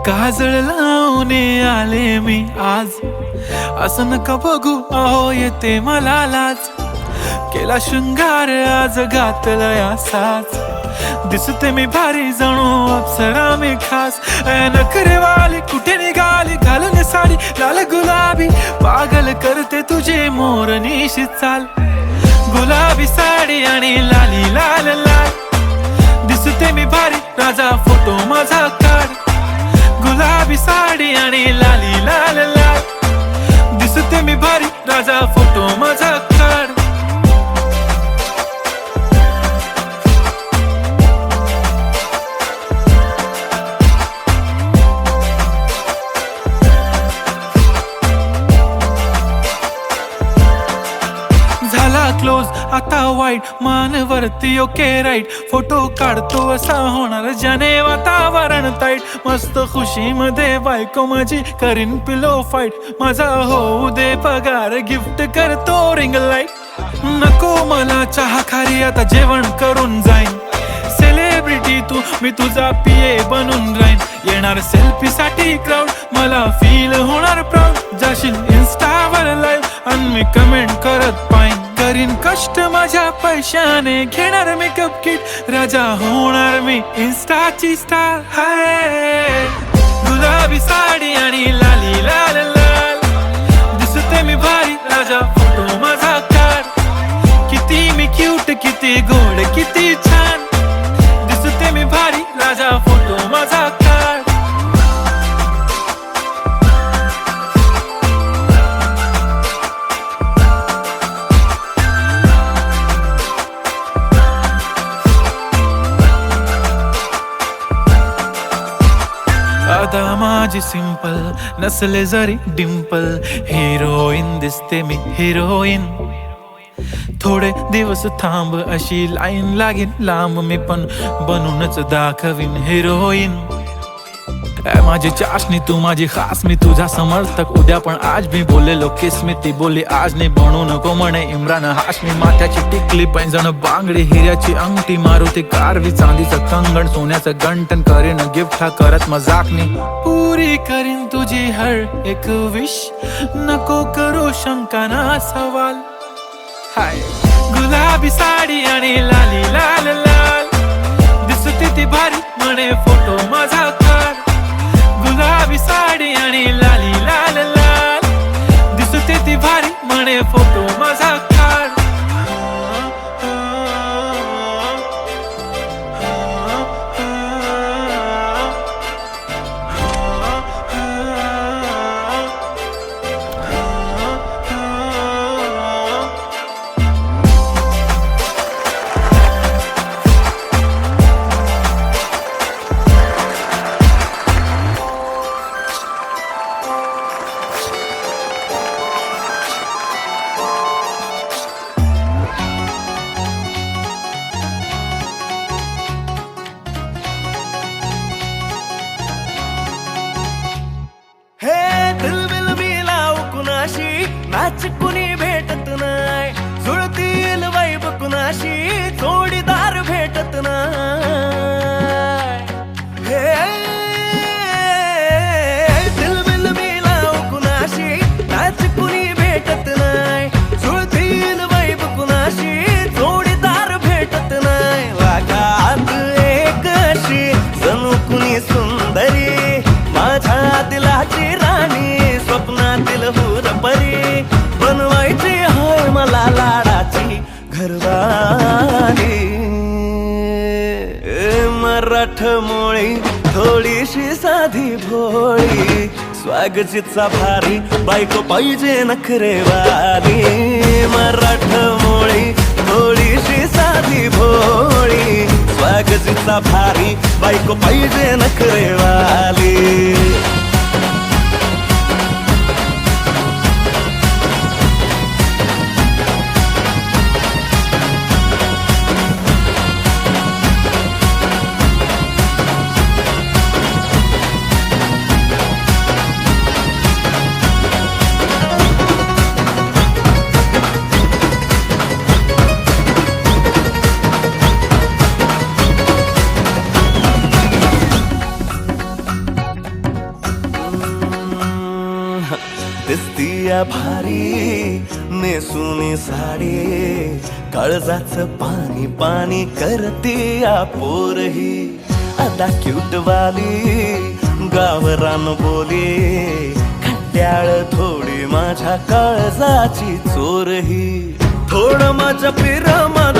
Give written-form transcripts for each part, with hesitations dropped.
काजळ लावून आले मी आज, असं नका बघू अहो येते मला लाज. केला शृंगार आज घातलाय असाच, दिसते मी भारी जणू अप्सरा मी खास. नखरेवाली कुठे निघाली घालून साडी लाल गुलाबी, पागल करते तुझे मोरनीशी चाल. गुलाबी साडी आणि लाली लाल लाल, दिसते मी भारी राजा फोटो माझा काढ. गुलाबी साडी आणि लाली लाल लाल, दिसते मी भारी राजा फोटो माझा काढ. झाला क्लोज आता वाईट, मानवरती ओके राईट. फोटो काढतो असा होणार ज्याने वातावरण ताईट. मस्त खुशी मध्ये बायको माझी करीन पिलो फाईट. माझा होऊ दे पगार गिफ्ट करतो रिंग लाईट. नको मला चहा खारी आता जेवण करून जाईन. सेलिब्रिटी तू मी तुझा पिये बनून राहीन. येणार सेल्फी साठी क्राऊड मला फील होणार प्राऊड. जाशील इन्स्टावर लाईव्ह आणि मी कमेंट करत पाईन. करीन कष्ट माझ्या पैशाने घेणार मेकअप किट. राजा होणार मी इन्स्टाची स्टार. हाय गुलाबी साडी आणि लाली लाल लाल, दिसते मी भारी राजा फोटो माझा काढ. किती मी क्यूट किती गोड किती छान, दिसते मी भारी राजा फोटो माझा काढ. आता माझी सिंपल नसले जरी डिंपल, हिरोईन दिसते मी हिरोईन. थोडे दिवस थांब अशी लाईन लागेल लांब, मी पण बनूनच दाखवीन हिरोईन. माझी चाशनी तू माझी खास, मी तुझा समर्थक उद्या पण आज. मी बोलेलो किस मी ती बोली आज नाही. बनू नको म्हणे इम्रान हाशमी. माथ्याची टिकली पैंजण बांगडी, हिऱ्याची अंगठी, मारुती कारवी, चांदीचं कंगण, सोन्याचं गंटन. करीन गिफ्ट हा करत मजाकनी. पुरी करीन तुझी हर एक विश, नको करू शंका ना सवाल. हाय गुलाबी साडी आणि लाली लाल लाल, दिसते ती भारी म्हणे फोटो माझा काढ. गुलाबी साडी आणि लाली लाल लाल, दिसते ती भारी म्हणे फोटो माझा काढ. मॅच कुणी भेटत नाय, जुळतील वाईब कुणाशी जोडीदार भेटत नाय. हे दिलबिल मिलाव कुणाशी मॅच कुणी भेटत नाय, जुळतील वाईब कुणाशी जोडीदार भेटत नाय. वागात एक अशी जणू कुणी सुंदरी, माझ्या दिलाची राणी, स्वप्नातील हुरपरी. बनवायची हाय मला लाडाची घरवाली. मराठमोळी थोडीशी साधी भोळी, स्वागतीचा भारी बायको पाहिजे नखरेवाली. मराठमोळी थोडीशी साधी भोळी, स्वागतीचा भारी बायको पाहिजे नखरेवाली. या भारी नेसुनी साडी काळजाच पाणी पाणी करते या पोरही आता क्यूट वाली गावरान बोली खट्याळ थोडी माझ्या काळजाची चोरही थोडं माझ्या प्रेमात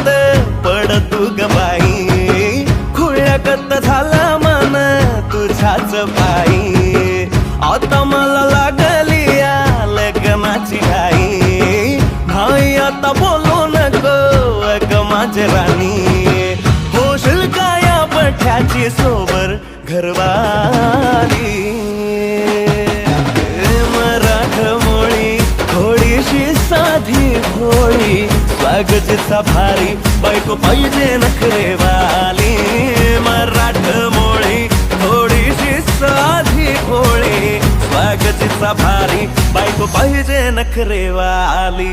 पड तू ग बाई खुळ्यागत झाला मन तुझ्याच पायी आता मला लागली या लग्नाची घाई नाही आता बोलू नको अग माझी राणी होशील का या बठ्याची सोबर घरवाली मराठमोळी थोडीशी साधी भोळी स्वागतीचा भारी बायको पाहिजे नखरेवाली मराठमोळी थोडीशी साधी भोळी स्वागतीचा भारी बायको पाहिजे नखरेवाली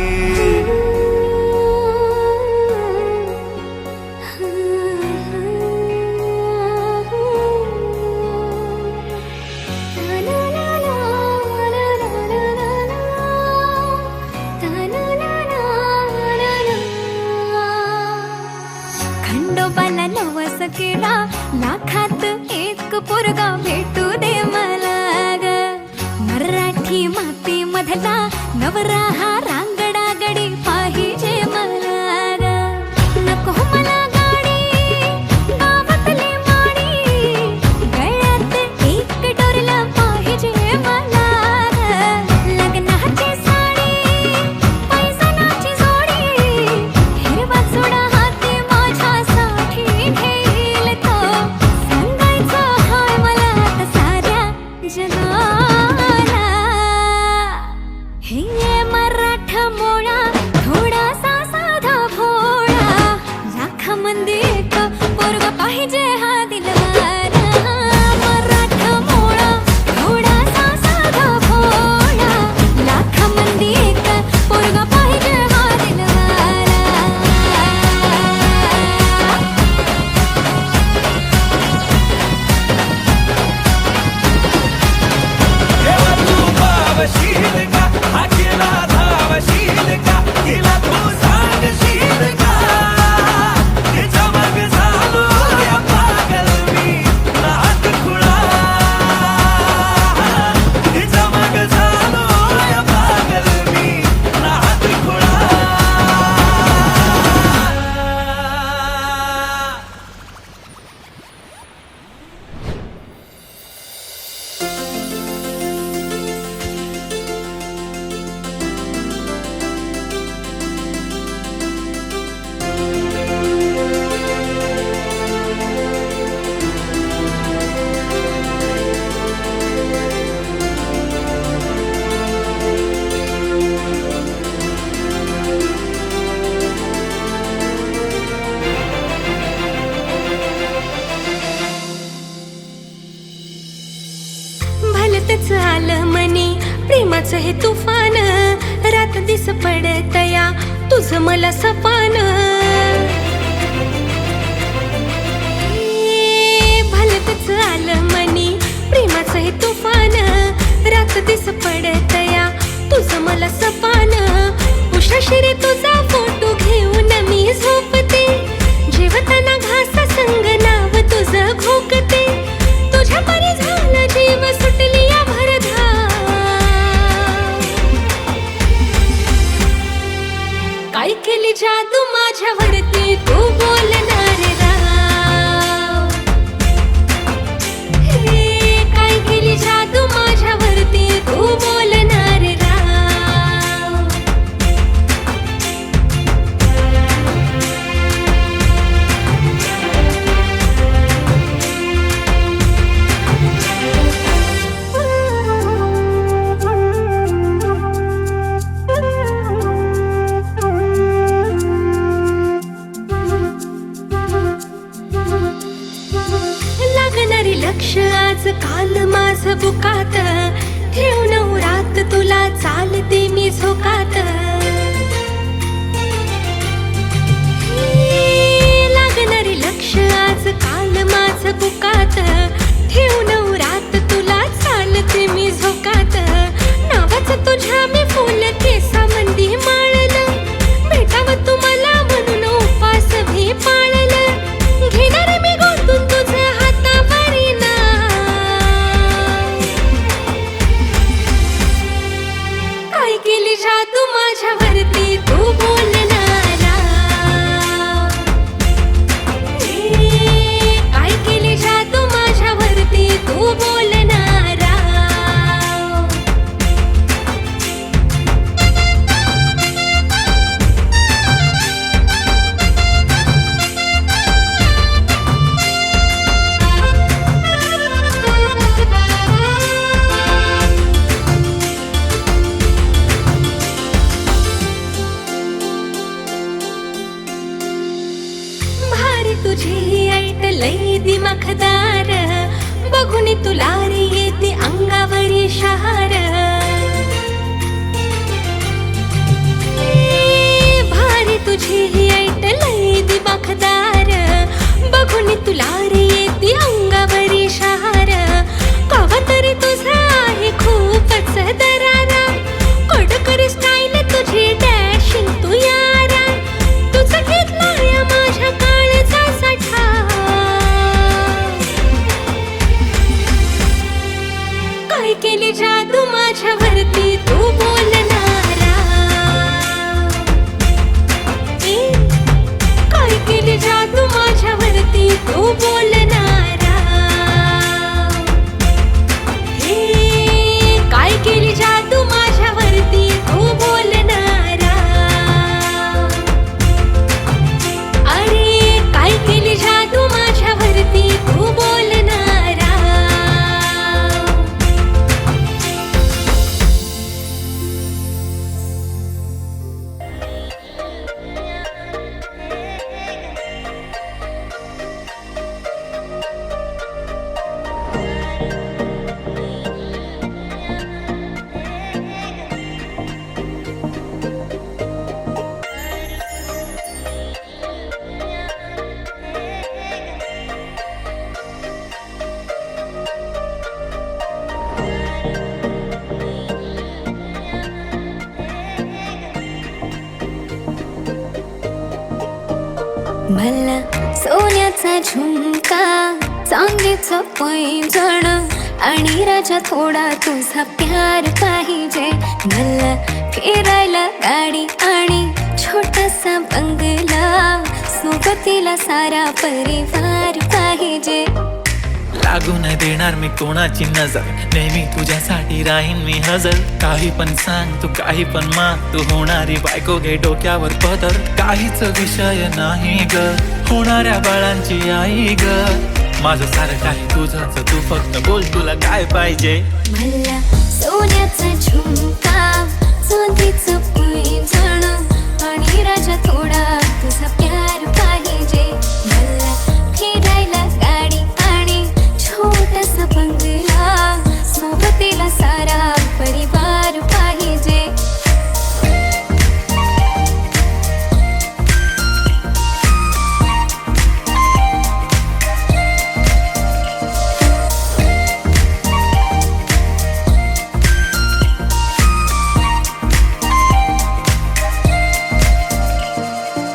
खंडोबाला नवस केला लाखात एक पोरगा भेटू दे मला ग मराठी माती मधला नवरा हा रांगडा गडी पाहिजे मला ग नको मला गाडी गावातली माडी गळ्यात एक डोरला पाहिजे मला ग लग्नाची साडी पैसनाची जोडी हिरवा चुडा हाती माझ्यासाठी घेईल तो सांगायचं हाय मला आता साऱ्या जगाला हे मराठमोळा थोडासा साधा भोळा लाखामध्ये एक पोरगा पाहिजे हा दिलवाला मराठमोळा थोडासा साधा भोळा लाखामध्ये एक पोरगा पाहिजे हा दिलवाला तेव्हा तू पावशील का हा केला धावशील का तिला तू सांगशील का तिच्या मग झालो या पागल मी नाद खुळा तिच्या मग झालो या पागल मी नाद खुळा भलतच आलं मनी प्रेमाचं हे तुफान रात दिस पडतया तुझं मला सपान भलतच आलं मनी प्रेमाचं हे तुफान रात दिस पडतया तुझं मला सपान उशाशिरी तुझा फोटो घेऊन मी झोपते जेवताना घासा संग नाव तुझं घोकते तुझ्या परी झाला जीव सुटली या भरधा काय केली जादू माझ्यावरती तू बोलणार राव हे काय केली जादू माझ्यावरती तू बोलणार राव लक्ष आज काल माझं बुकात ठेवून रात तुला चालते मी झोकात लागणारे लक्ष आज काल माझं बुकात ठेवून रात तुला चालते मी झोकात नावाचं तुझ्या मी बघून तुला रे येते अंगावरी शहार भारी तुझी ही ऐट लई दिमाखदार बघून तुला रे येते अंगावरी शहार कवा तरी तुझा आहे खूपच दरारा कडकर स्टाईल तुझी डॅशिंग तू यारा तुझं घेतला या माझ्या काळचा साठा काय केली जादू माझ्यावरती तू बोलणारा काय केली जादू माझ्यावरती तू बोलणारा काय केली जादू माझ्यावरती तू बोलणारा अरे काय केली जादू माझ्यावरती तू बोलणारा मला सोन्याचा झुमका चांदीचं पैंजण आणि राजा थोडा तुझा प्यार पाहिजे मला फिरायला गाडी आणि छोटासा बंगला सोबतीला सारा परिवार पाहिजे लागू नाही देणार मी कोणाची नजर नेहमी तुझ्यासाठी राहीन मी हजर काही पण सांग तू काही पण माग तू होणारी बायको घे डोक्यावर पदर काहीच विषय नाही ग होणाऱ्या बाळांची आई ग माझं सारं काही तुझंच तू फक्त बोल तुला काय पाहिजे मला सोन्याचा झुमका चांदीचं पैंजण आणि राजा थोडा तुझा प्यार पाहिजे मला फिरायला गाडी आणि छोटासा बंगला सोबतीला सारा परिवार पाहिजे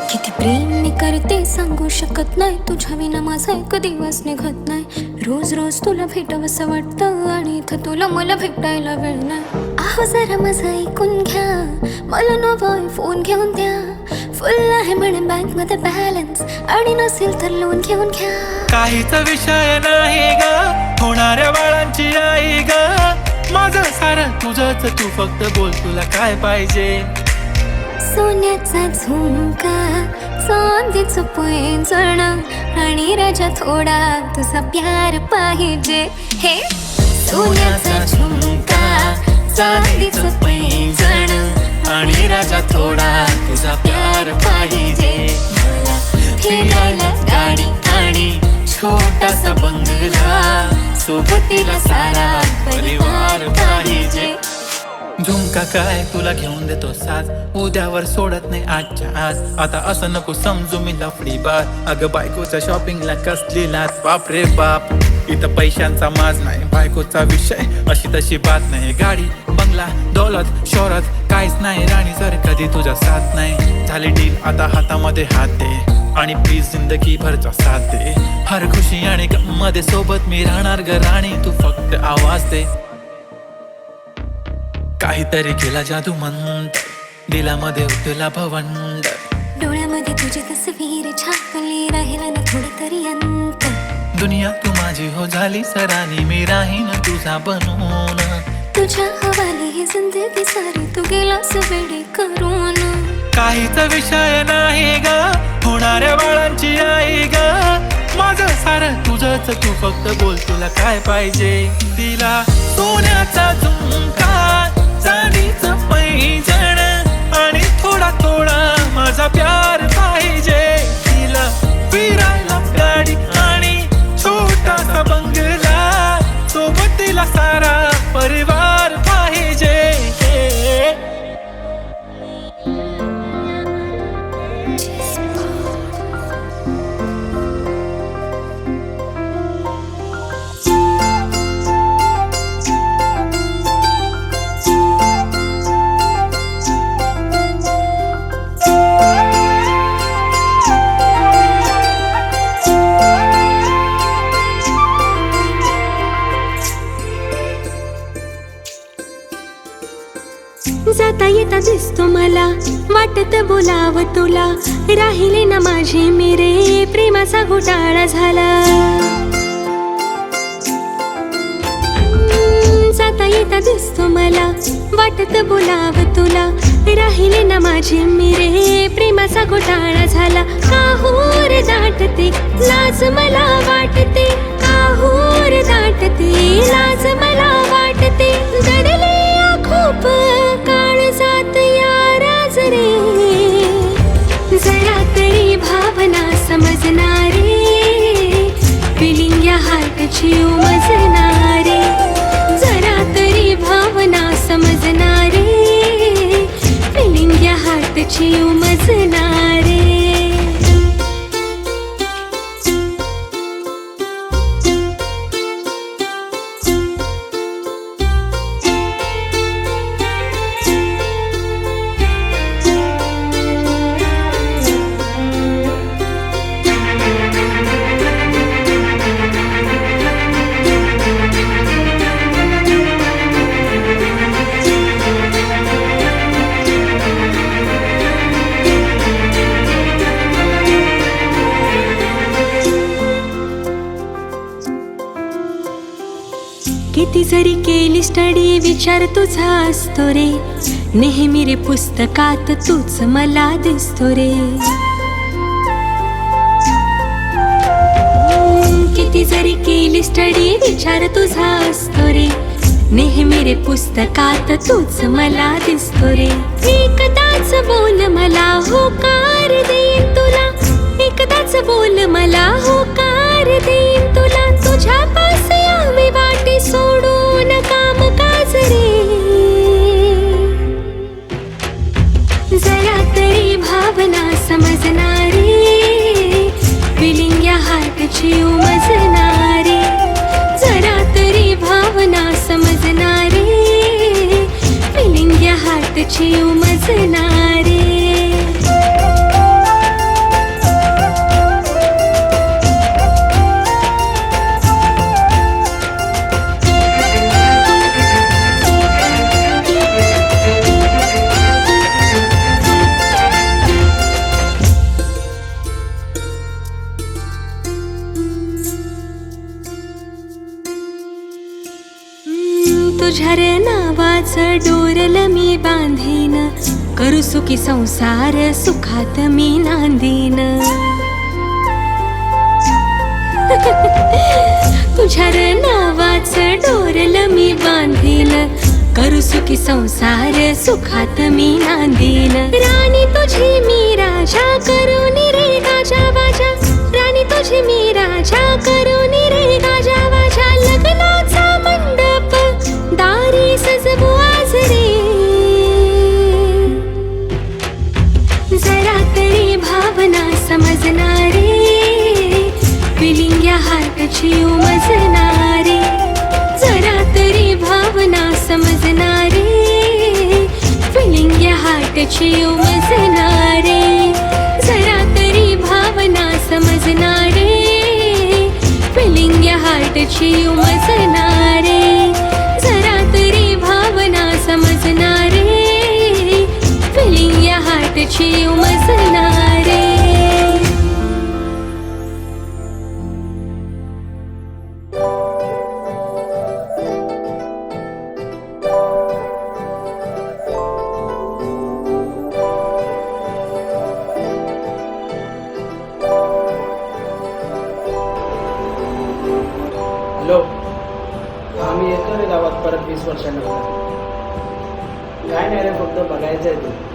किती प्रेम मी करते सांगू शकत नाही तुझ्या विना माझा एक दिवस निघत नाही रोज रोज तुला भेटावंसं वाटतं आणि इथं तुला मला भेटायला वेळ नाही आहो जरा माझं ऐकून घ्या मला नवा फोन घेऊन द्या फुल आहे म्हणे बँक मध्ये बॅलन्स आणि नसेल तर लोन घेऊन घ्या काहीच विषय नाही ग होणाऱ्या बाळांची आई ग माझं सारं तुझंच तू फक्त बोल तुला काय पाहिजे सोन्याचा झुमका चांदीचं पैंजण आणि राजा थोडा तुझा प्यार पाहिजे हे सोन्याचा झुमका चांदीचं पैंजण आणि राजा थोडा तुझा प्यार पाहिजे मला फिरायला गाडी आणि छोटासा बंगला सोबतीला सारा परिवार पाहिजे झुमका काय तुला घेऊन देतो साज उद्यावर सोडत नाही आजच्या आज आता असं नको समजू मी लफडी बात अगं बायकोच्या शॉपिंगला कसली लाच बाप रे बाप इथं पैशांचा माज नाही बायकोचा विषय अशी तशी बात नाही गाडी बंगला दौलत शोहरत काहीच नाही राणी जर कधी तुझा साथ नाही झाली डील आता हातामध्ये हात दे आणि प्लीज जिंदगी भरचा साथ दे हर खुशी आणि मध्ये सोबत मी राहणार ग राणी तू फक्त आवाज दे काहीतरी केला जादू मंत दिलामध्ये उठला भवंड डोळ्यामध्ये तुझी तस्वीर छापली राहिला ना थोडं तरी अंत दुनिया तू माझी हो झाली सरानी मी राहीन तुझा बनून तुझ्या हवाली ही जिंदगी सारी तू गेलास वेडी करून काहीच विषय नाही ग होणाऱ्या बाळांची आई ग माझं सारं तुझंच तू फक्त बोल तुला काय पाहिजे तिला सोन्याचा झुमका चांदीचं पैंजण आणि थोडा थोडा माझा प्यार पाहिजे तिला फिरायला गाडी आणि छोटासा बंगला जाता येता दिसतो मला, वाटत बोलाव तुला, राहिले ना माझे मेरे, प्रेमाचा घोटाळा झाला. जाता येता दिसतो मला, वाटत बोलाव तुला, राहिले ना माझे मेरे, प्रेमाचा घोटाळा झाला. काहूर दाटते लाज मला वाटते, काहूर दाटते लाज मला वाटते, दडले खूप काळ जात या राज रे, जरा तरी भावना समजणारे, फिलिंग या हार्टची उमजणारे, जरा तरी भावना समजणारे, फिलिंग या हार्टची उमजणारे. किती जरी केली स्टडी विचार तुझा असतो रे, नेहमी रे पुस्तकात तूच मला दिसतो रे. किती जरी केली स्टडी विचार तुझा असतो रे, नेहमी रे पुस्तकात तूच मला दिसतो रे. एकदाच बोल मला होकार देईन तुला, एकदाच बोल मला होकार देईन तुला, तुझ्या पास यावे वाटे सोडून काम काज रे, जरा तरी भावना समजणारे, फिलिंग या हार्टची उमजणारे, जरा तरी भावना समजणारे, फिलिंग या हार्टची उमजणारे. तुझ्या रे नावाचं डोरल मी बांधीन, करू सुखी संसार सुखात मी नांदीन. तुझ्या रे नावाचं डोरल मी बांधीन, करू सुखी संसार सुखात मी नांदीन. राणी तुझी मी राजा करून रे गाजा वाजा, राणी तुझी मी राजा करून रे गाजा वाजा, लग्नाचा मंडप दारी सजवू आज रे, जरा तरी भावना समजणारे, फिलिंग या हार्टची उमजणारे, जरा तरी भावना समजणारे, फिलिंग या हार्टची उमजणारे, जरा तरी भावना समजणारे, फिलिंग या हार्टची उमजणारे, जरा तरी भावना समजणारे, फिलिंग या हार्टची उमजणारे. हॅलो, आम्ही येतो रे गावात परत 20 वर्षानंतर. काय नाही रे, फक्त बघायचं आहे ते.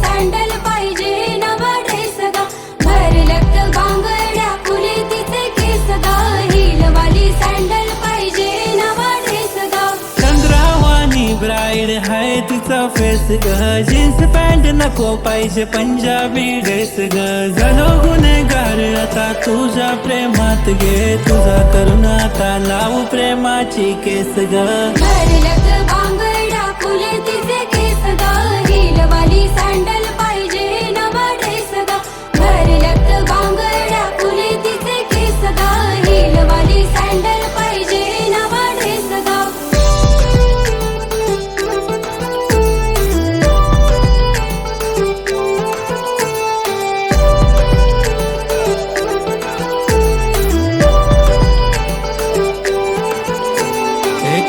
सँडल पाहिजे नवा ड्रेस गा, भरलक बांगड्या फुले तिचे केस गा, हिलवाली सँडल पाहिजे नवा ड्रेस गा. चंद्रावानी ब्राईड हाय तिचा फेस ग, जीन्स पॅन्ट नको पाहिजे पंजाबी ड्रेस ग, झालो गुन्हेगार आता तुझ्या प्रेमात गे, तुझा करून आता लावू प्रेमाची केस ग. भरलत बांगड्या फुले तिचे केस ग, हिलवाली सँडल पाहिजे नवा ड्रेस ग. भरलत बांगड्या फुले तिचे केस ग, हिलवाली सँडल पाहिजे नवा ड्रेस ग.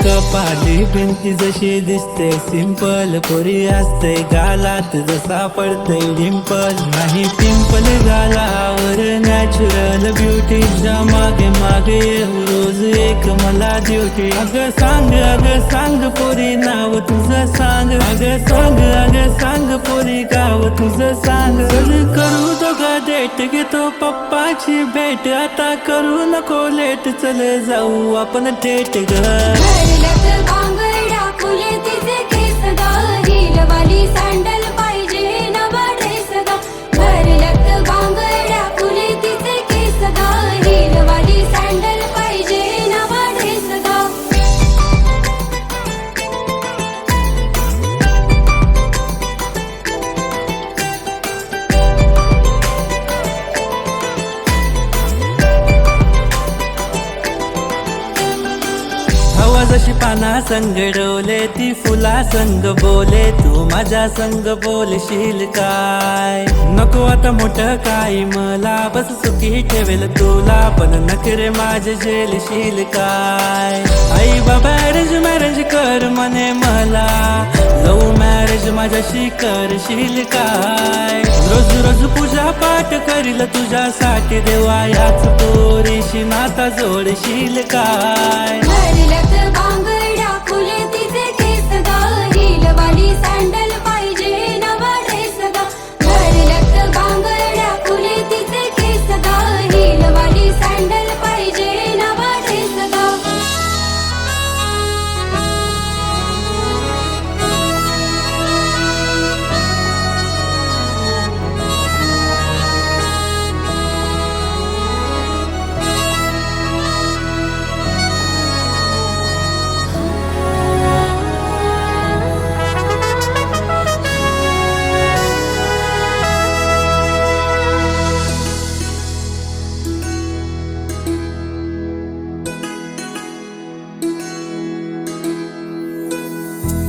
कपाली भिंती जशी दिसते सिंपल, पोरी असते गालात जसा पडते डिंपल. नाही पिंपल गालावर नॅचरल ब्युटीच्या मागे मागे येऊ रोज एक मला ड्युटी. अगं सांग पोरी नाव तुझं सांग, अगं सांग पोरी गाव तुझं सांग. चल करू दोघं डेट, घेतो पप्पाची भेट, आता करू नको लेट, चल जाऊ आपण थेट ग. भरलत बांगड्या फुले तिचे केस ग, हिलवाली सँडल पाहिजे नवा ड्रेस ग. भरलत बांगड्या फुले तिचे केस ग, हिलवाली सँडल पाहिजे नवा ड्रेस ग. हवा जशी पाना संग डोले, ती फुला संग बोले, तू माझ्या संग बोलशील काय. नको आता मोठं काय मला, बस सुखी ठेवेल तुला, पण नखरे माझे झेलशील काय. आई बाबा अरेंज मॅरेज कर म्हणे मला, लव्ह मॅरेज माझ्याशी करशील काय. रोज रोज पूजा पाठ करील तुझ्यासाठी देवा, याच पोरीशी नाता जोडशील काय. भरलत बांगड्या फुले तिचे केस ग, हिलवाली सँडल पाहिजे नवा ड्रेस ग. भरलत बांगड्या फुले तिचे केस ग, हिलवाली सँडल पाहिजे नवा ड्रेस ग.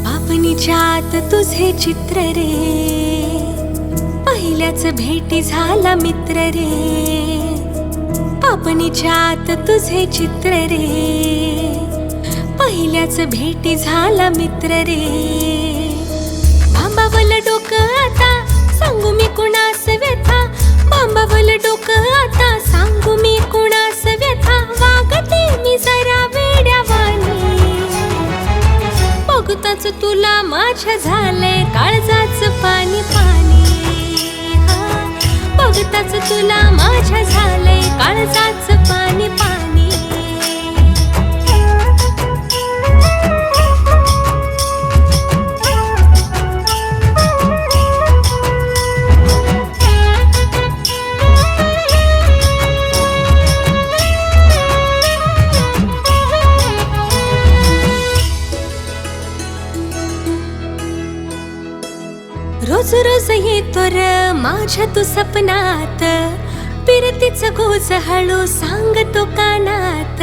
पापणीच्यात तुझे चित्र रे, पहिल्याच भेटी झाला मित्र रे. पापणीच्यात तुझे चित्र रे, पहिल्याच भेटी झाला मित्र रे. बांबावलं डोकं आता सांगू मी कुणास व्यथा, बांबावलं डोकं आता सांगू मी कुणास व्यथा. वागते मी जरा वेड्यावानी, बघताच तुला माझ्या झालंय काळजाचं पाणी पाणी. हा, बघताच तुला माझ्या झालंय काळजाचं पाणी पाणी. रोज रोज येतो र माझ्या तू सपनात, पिरतीच गोज हळू सांगतो कानात.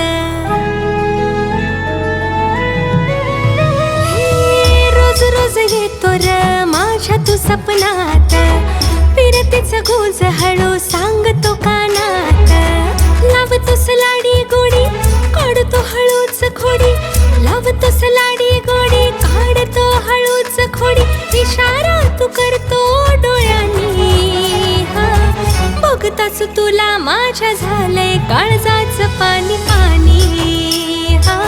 रोज रोज येतो र माझ्या तू सपनात, पिरतीच गोज हळू सांगतो कानात. लावतोस लाडी गोडी काढतो हळूच खोडी, लावतोस लाडी गोडी काढतो हळूच खोडी. इशारा तू करतो डोळ्यांनी, हा, बघताच तुला माझ्या झालंय काळजाचं पाणी पाणी. हा,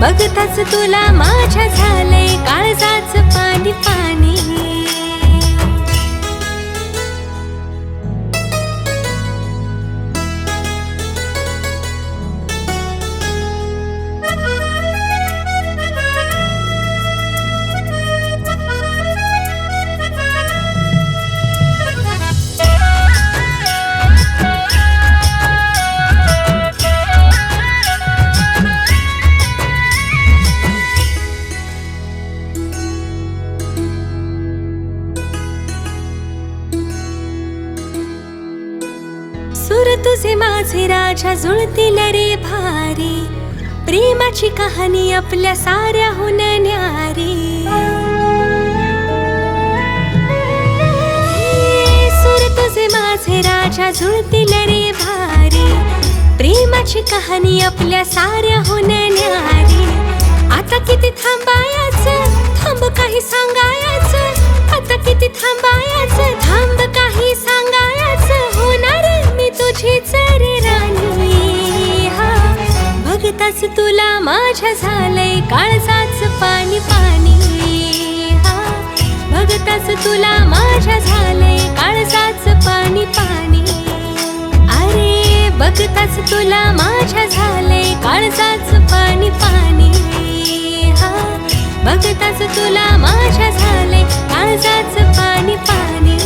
बघताच तुला माझ्या झालंय काळजाचं पाणी पाणी. सूर तुझे माझे राजा जुळतील रे भारी, प्रेमाची कहाणी आपल्या साऱ्याहून न्यारी. सूर तुझे माझे राजा जुळतील रे भारी, प्रेमाची कहाणी आपल्या साऱ्याहून न्यारी. आता किती थांबायचं, थांब काही सांगायचं. आता किती थांबायचं, थांब काही सांगायचं. होणार मी तुझीच रे राणी. हा बघताच तुला माझ्या झालंय काळजाच पाणी पाणी. हा बघताच तुला माझ्या झालंय काळजाच पाणी पाणी. अरे बघताच तुला माझ्या झालंय काळजाच पाणी पाणी. हा बघताच तुला माझ्या झालंय काळजाच पाणी पाणी.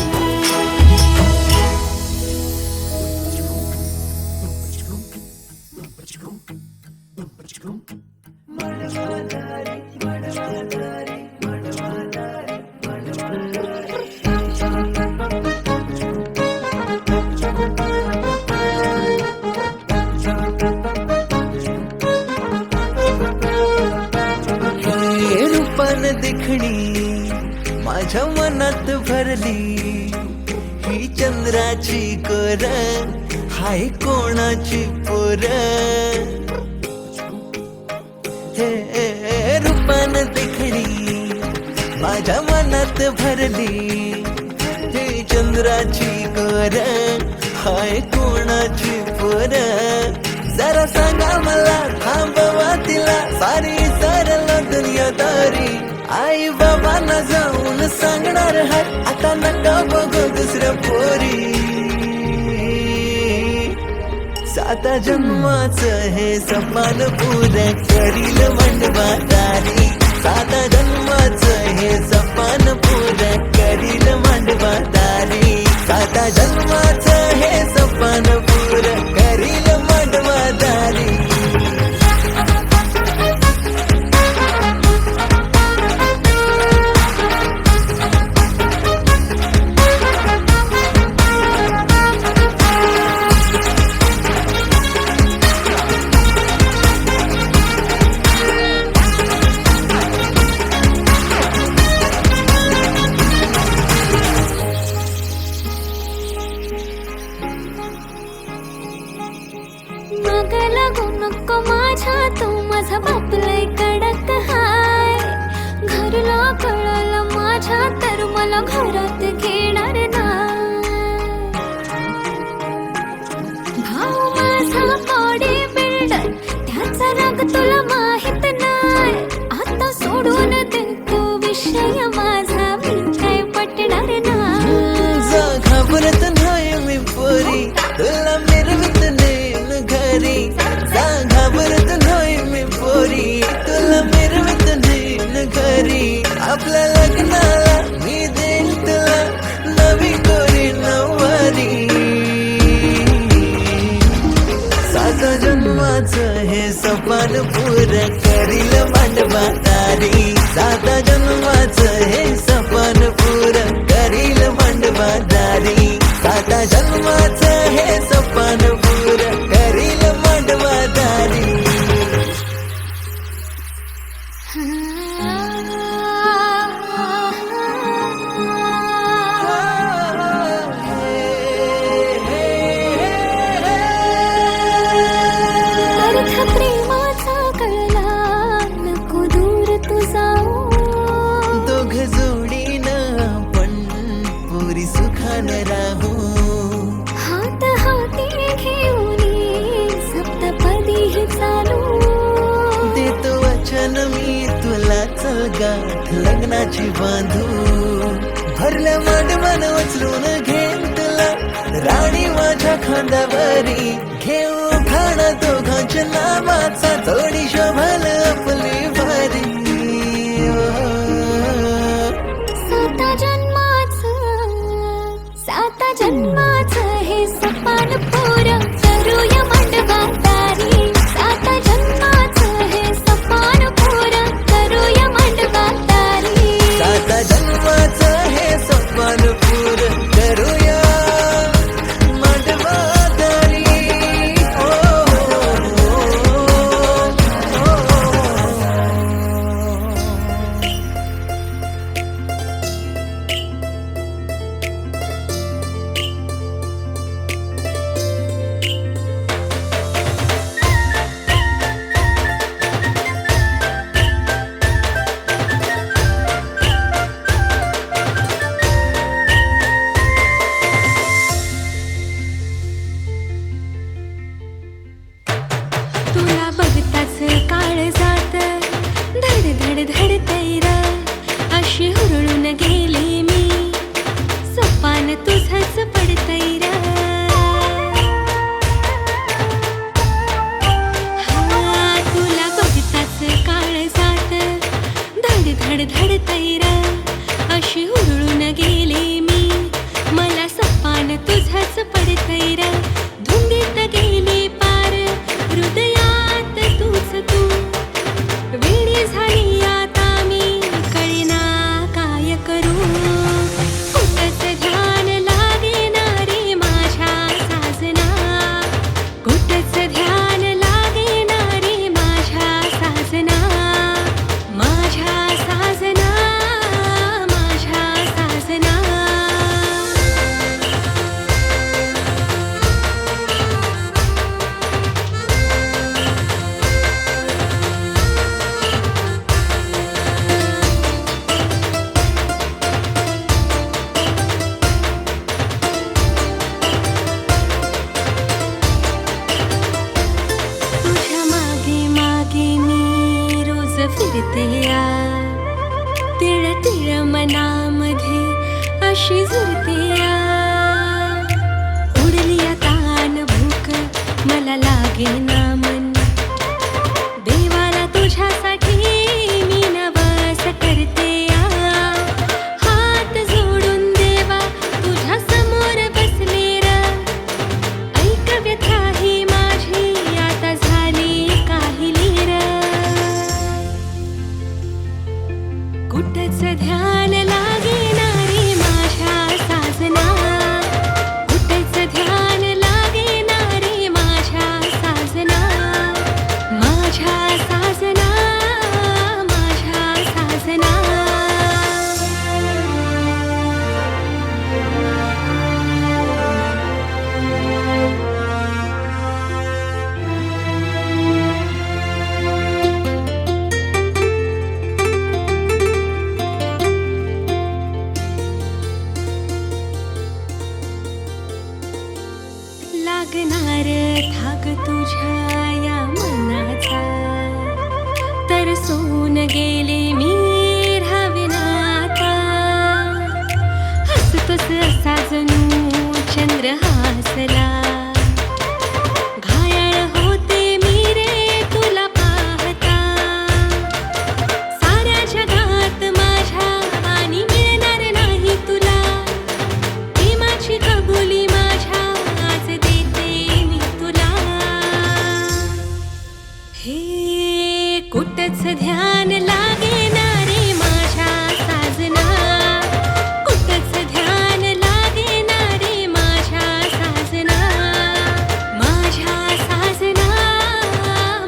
रूपान देखणी माझ्या मनात भरली. ही चंद्राची कोर हाय कोणाची पोर. हे रूपान देखणी माझ्या मनात भरली. ही चंद्राची कोर हाय कोणाची पोर. जरा सांगा मला थांबवा तिला सारी सरल दुनियादारी. आई बाबांना जाऊन सांगणार हाय आता नका बघू दुसऱ्या पोरी. साता जन्माचं हे सपान पुरं करील मांडवादारी. साता जन्माचं हे सपान पुरं करील मांडवादारी. साता जन्माचं हे सपान पुरं करील मांडवादारी. मग लागू नको माझ्या तू माझा बाप लय कडक हाय. घरला कळलं माझ्या तर मला घरात घेणार नाही. भाऊ माझा बॉडी बिल्डर त्याचा राग तुला माहित नाही. आता सोडून दे तू विषय माझा मी काय पटणार नाही. घाबरत नाही मी पोरी तुला मिरवित नेन घरी. घाबरत नाही मी पोरी तुला मिरवित नेन घरी. आपल्या लग्नाला मी देईन तुला नवी कोरी नववारी. साता जन्माचं हे सपान पुरं करील मांडवादारी. साता जन्माचं हे सपान पुरं करील मांडवादारी. साता जन्माचं हे सपान पुरं करील मांडवादारी. अर्थ प्रेमाचा कळला नको दूर तू जाऊ. दोघ जोडीनं आपण पुरी सुखानं राहू. हात हाती घेऊन सप्तपदी चालू. देतो वचन मी तुला चल गाठ लग्नाची बांधू. भरल्या मांडवान उचलून घेईन तुला राणी माझ्या खांद्यावरी. घेऊ खाणा दोघांच्या नावाचा थोडी शोभल आपली भारी. साता जन्माचं हे सपान पोरं करूया मांडवादारी. साता जन्माचं हे सपान पोरं करूया मांडवादारी. साता जन्माचं हे सपान पुरं करूया मांडवादारी. लागणार धाग तुझ्या या मनाचा, तरसून गेले मी राविनाता. हसतोस असा जणू चंद्र हासला, घायाळ होते मी रे तुला पाहता. साऱ्या जगात माझ्या आणि मिळणार नाही तुला, प्रेमाची कबुली माझ्या आज देते मी तुला. हे कुठंच ध्यान लागेना रे माझ्या साजना, कुठंच ध्यान लागेना रे माझ्या साजना. माझ्या साजना,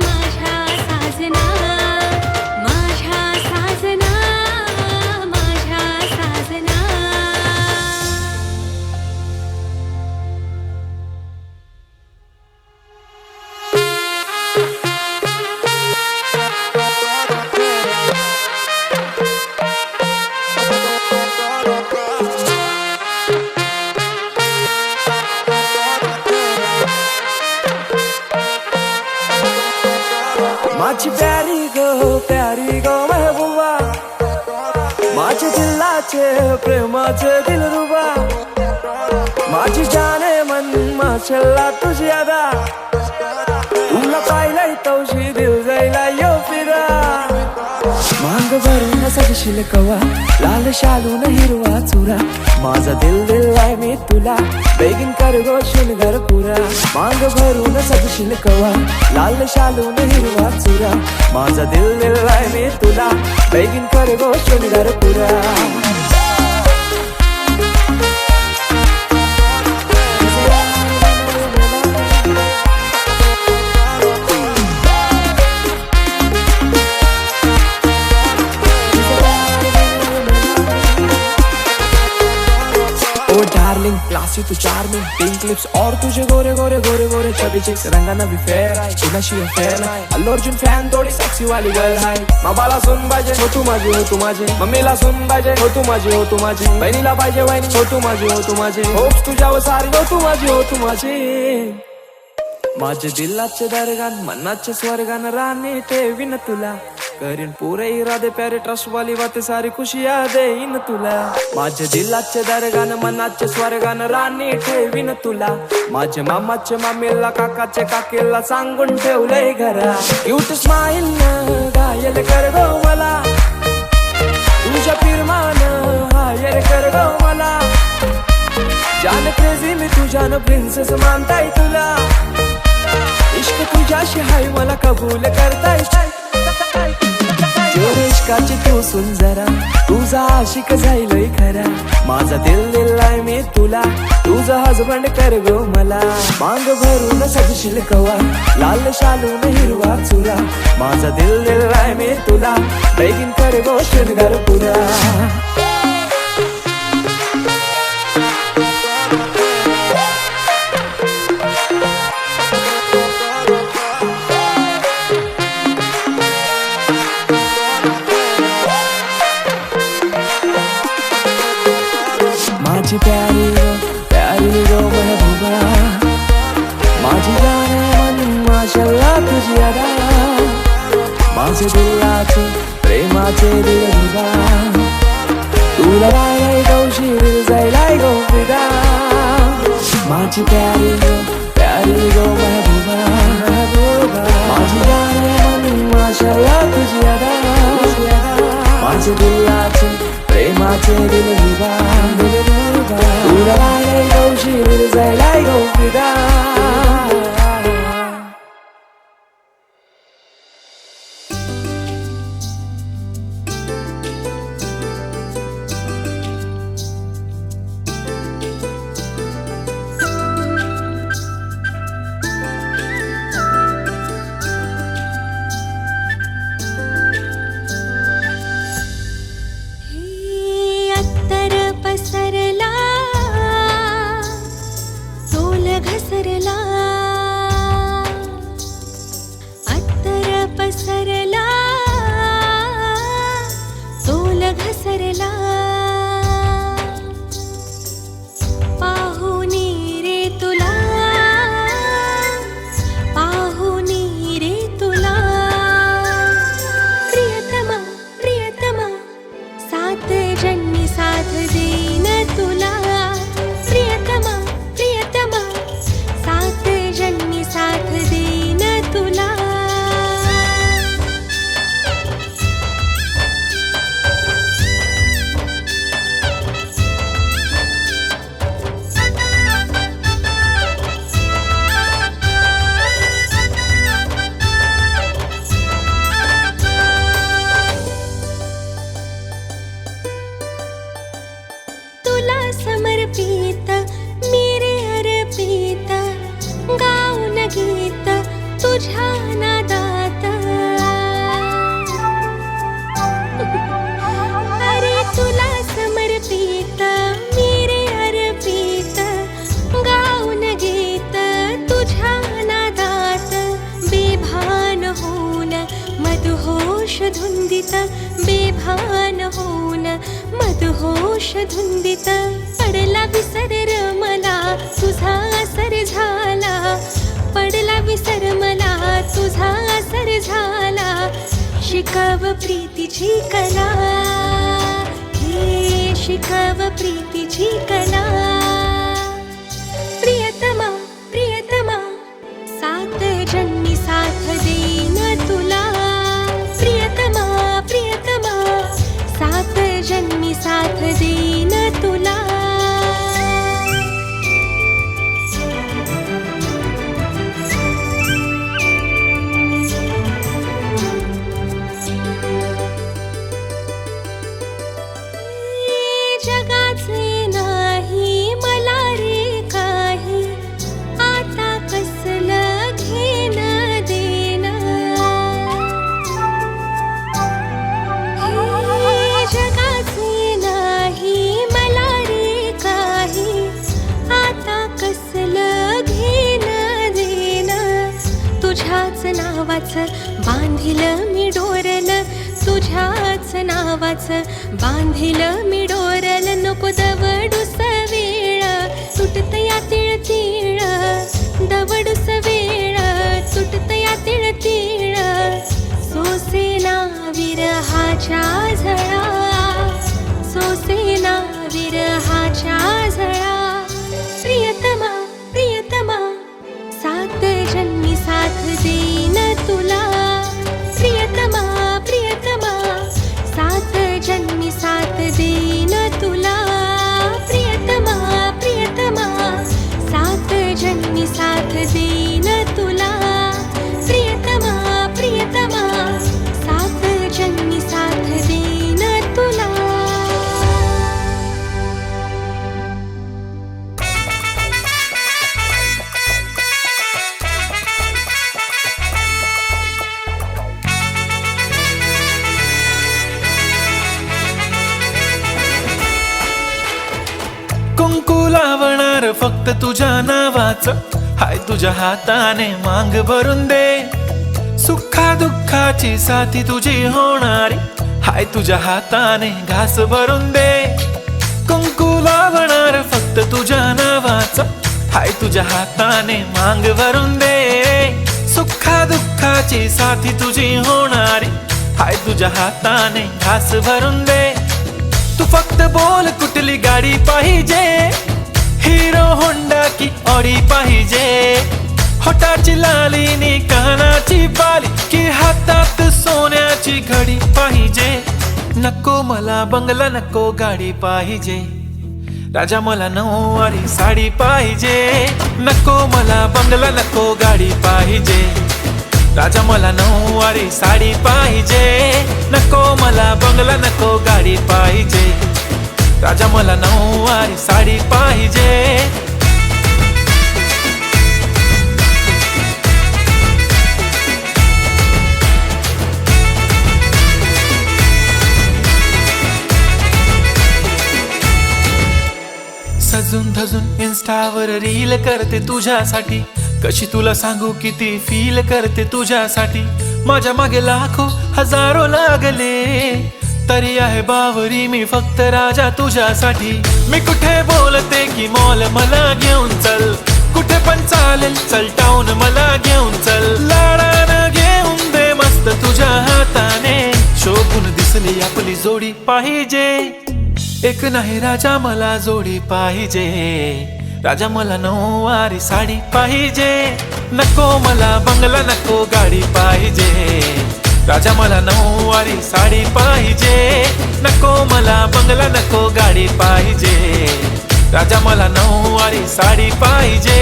माझ्या साजना, माझ्या साजना, माझ्या साजना. माझी प्यारी गो महबूबा, माझ्या दिलाचे प्रेमाचे दिलरुबा. माझी जाने मन माशल्ला तुझी अदा, तुला पाहिलंय तवशी दिल जायला यो फिरा. मांग भरून सजशील कवा, लाल शालून हिरवा चुरा. माझा दिल दिलाय मी तुला, बेगीन कर गो शृंगार पुरा. मांग भरून सजशील कवा, लाल शालून हिरवा चुरा. माझा दिल दिलाय मी तुला, बेगीन कर गो शृंगार पुरा. डार्लिंग क्लासी तू चार्मिंग, पिंक लिप्स और तुझे गोरे गोरे गोरे गोरे चबी चिक्स. रंगाना भी फेयर आहे, कुणाशी फेयर नाही. अल्लू अर्जुन फॅन थोडी सेक्सी वाली गर्ल आहे. बाबाला सुन पाहिजे हो तू माझी, हो तू माझी. मम्मीला सुन पाहिजे हो तू माझी, हो तू माझी. बहिणीला पाहिजे वहिनी हो तू माझी, हो तू माझी. होप्स तुझ्यावर सारी हो तू माझी, हो तू माझी. माझे दिलाचे दरगान मनाचे स्वर्गान राणी ठेवीन तुला. करीन पुरे इरादे प्यारे ट्रस्ट वाली बातें सारी खुशियां देईन तुला. माझे दिलाचे दरगान मनाचे स्वर्गान राणी ठेवीन तुला. माझे मामाचे मामीला काकाचे काकीला सांगून ठेवलंय घरा. क्यूट स्माइल न घायल कर गो मला, तुझ्या फिरमान हायर कर गो मला. जान क्रेझी मी तुझ्यान प्रिन्सेस मानताय तुला. इश्क तुझ्याशी हाय मला कबूल करताय. इश्काची तू सुन जरा, तुझा आशिक जाईलय खरा. माझा दिल दिलाय मी तुला, तुझा हजबंड कर गो मला. मांग भरून सजशील कवा, लाल शालून हिरवा चुरा. माझा दिल दिलाय मी तुला, बेगीन कर गो शृंगार पुरा. माझी प्यारी गो महबूबा, माझी जाने मन माशल्ला तुझी अदा. माझे दिलाचे प्रेमाचे दिलरुबा, तुला पाहिलंय गौशी दिल जायलाय गो फिदा. माझी प्यारी गो महबूबा, माझी जाने मन माशल्ला तुझी अदा. माझे दिलाचे प्रेमाचे दिलरुबा, तुला पाहिलंय गौशी दिल जायलाय गो फिदा. धुंदित बेभान होऊन मदहोश धुंदित पडला विसर मला तुझा असर झाला पडला विसर मला तुझा असर झाला शिकाव प्रीतीची कला हे शिकाव प्रीतीची कला प्रियतमा प्रियतमा सात जन्मी साथ देईन तुला प्रियतमा प्रियतमा सात जन्मी साथ देईन तुला जगाचे नाही मला रे काही आता कसलं घेणं देणं हे जगाचे नाही मला रे काही आता कसलं घेणं देणं तुझ्याच नावाचं बांधिलं मी डोरलं तुझ्याच नावाचं बांधिलं मी डोरल नको दवडूस वेळ तुटत या तिळ तिळ दवडूस वेळ तुटत या तिळ तिळ सोसेना विरहाच्या झळा सोसेना विरहाच्या झळा प्रियतमा प्रियतमा सात जन्मी साथ देईन तुला प्रियतमा प्रियतमा सात जन्मी साथ देईन तुला प्रियतमा प्रियतमा सात जन्मी साथ देईन तुला प्रियतमा प्रियतमा सात जन्मी साथ देईन तुला कुंकू लावणार फक्त तुझ्या नावाचं हाय तुझ्या हाताने मांग भरून दे सुखा दुःखाची साथी तुझी होणारी हाय तुझ्या हाताने घास भरून दे कुंकू लावणार फक्त तुझ्या नावाचं हाय तुझ्या हाताने मांग भरून दे सुखा दुःखाची साथी तुझी होणारी हाय तुझ्या हाताने घास भरून दे तू फक्त बोल कुठली गाडी पाहिजे हिरो होंडा की ऑडी पाहिजे होटाची लाली नी कानाची बाली की हातात सोन्याची घडी पाहिजे नको मला बंगला नको गाडी पाहिजे राजा मला नऊवारी साडी पाहिजे नको मला बंगला नको गाडी पाहिजे राजा मला नऊवारी साडी पाहिजे नको मला बंगला नको गाडी पाहिजे राजा मला नऊवारी साडी पाहिजे सजून धजून इन्स्टावर रील करते तुझ्यासाठी कशी तुला सांगू किती फील करते तुझ्यासाठी माझ्या मागे लाखो हजारो लागले तरी आहे बावरी मी फक्त राजा तुझ्यासाठी मी कुठे बोलते की मॉल मला घेऊन चल कुठे पण चालेल चल टाऊन मला घेऊन चल लाडानं घेऊन दे मस्त तुझ्या हाताने शोभून दिसली आपली जोडी पाहिजे एक नाही राजा मला जोडी पाहिजे राजा मला नऊवारी साडी पाहिजे नको मला बंगला नको गाडी पाहिजे राजा मला नऊवारी साडी पाहिजे नको मला बंगला नको गाडी पाहिजे राजा मला नऊवारी साडी पाहिजे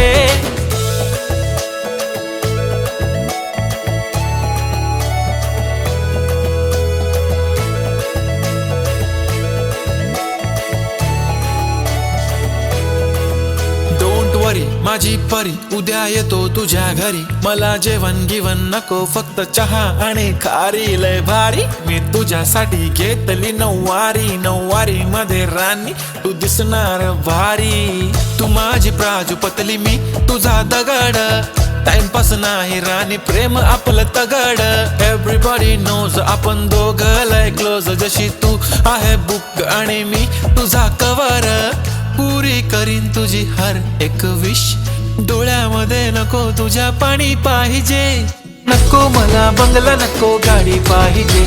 माझी परी उद्या येतो तुझ्या घरी मला जेवण गिवण नको फक्त चहा आणि खारी लय भारी मी तुझ्यासाठी घेतली नऊवारी नऊवारी मध्ये राणी तू दिसणार भारी तू माझी प्राजू पतली मी तुझा दगड टाइमपास नाही राणी प्रेम आपलं तगड एव्हरीबॉडी नोज आपण दोघं लय क्लोज जशी तू आहे बुक आणि मी तुझा कवर पुरी करीन तुझी हर एक विश डोळ्यामध्ये नको तुझ्या पाणी पाहिजे नको मला बंगला नको गाडी पाहिजे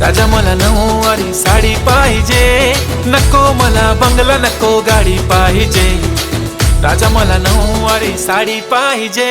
राजा मला नऊवारी साडी पाहिजे नको मला बंगला नको गाडी पाहिजे राजा मला नऊवारी साडी पाहिजे